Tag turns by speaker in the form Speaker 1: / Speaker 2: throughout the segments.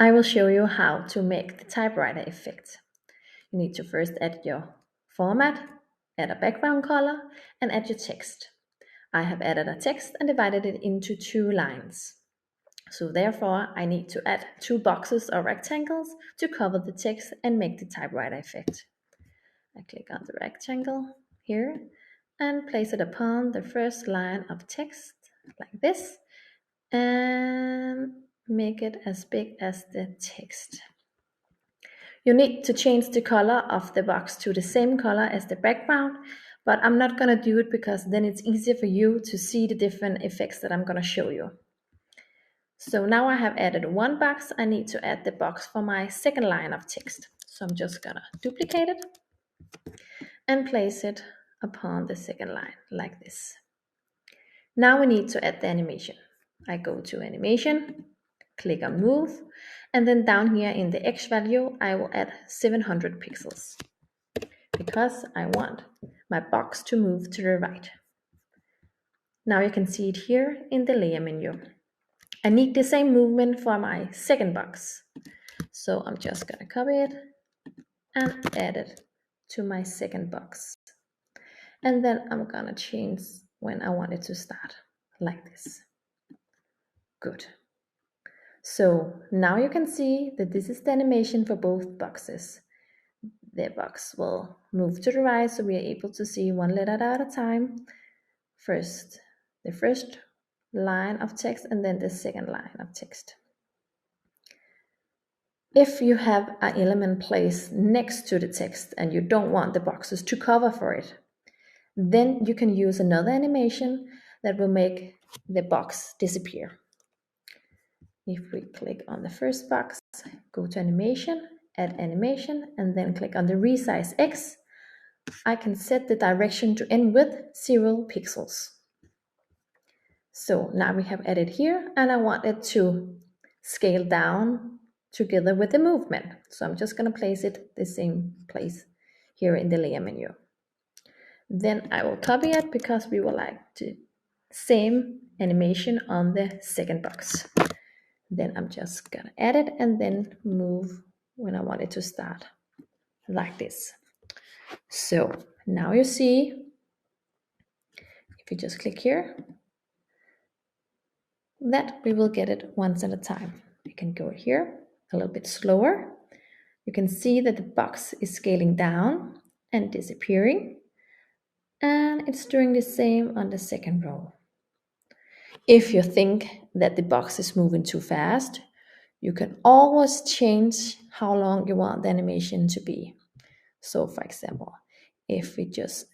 Speaker 1: I will show you how to make the typewriter effect. You need to first add your format, add a background color, and add your text. I have added a text and divided it into 2 lines. So therefore, I need to add 2 boxes or rectangles to cover the text and make the typewriter effect. I click on the rectangle here and place it upon the first line of text like this and make it as big as the text. You need to change the color of the box to the same color as the background, but I'm not going to do it because then it's easier for you to see the different effects that I'm going to show you. So now I have added 1 box, I need to add the box for my second line of text. So I'm just going to duplicate it and place it upon the second line like this. Now we need to add the animation. I go to animation, click on move, and then down here in the X value, I will add 700 pixels because I want my box to move to the right. Now you can see it here in the layer menu. I need the same movement for my second box. So I'm just gonna copy it and add it to my second box. And then I'm gonna change when I want it to start, like this. Good. So now you can see that this is the animation for both boxes. The box will move to the right, so we are able to see 1 letter at a time. First, the first line of text and then the second line of text. If you have an element placed next to the text and you don't want the boxes to cover for it, then you can use another animation that will make the box disappear. If we click on the first box, go to animation, add animation, and then click on the resize X, I can set the direction to end with 0 pixels. So now we have added here, and I want it to scale down together with the movement. So I'm just going to place it the same place here in the layer menu. Then I will copy it because we would like the same animation on the second box. Then I'm just gonna add it and then move when I want it to start, like this. So now you see, if you just click here, that we will get it once at a time. We can go here a little bit slower. You can see that the box is scaling down and disappearing, and it's doing the same on the second row. If you think that the box is moving too fast, you can always change how long you want the animation to be. So for example, if we just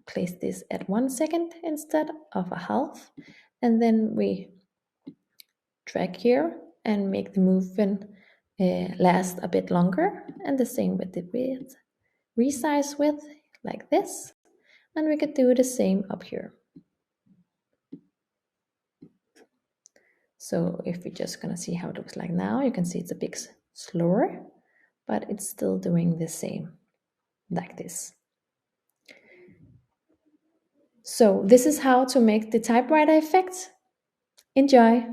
Speaker 1: place this at 1 second instead of a half, and then we drag here and make the movement last a bit longer, and the same with the width, resize width like this, and we could do the same up here. So if we're just gonna see how it looks like now, you can see it's a bit slower, but it's still doing the same, like this. So this is how to make the typewriter effect. Enjoy!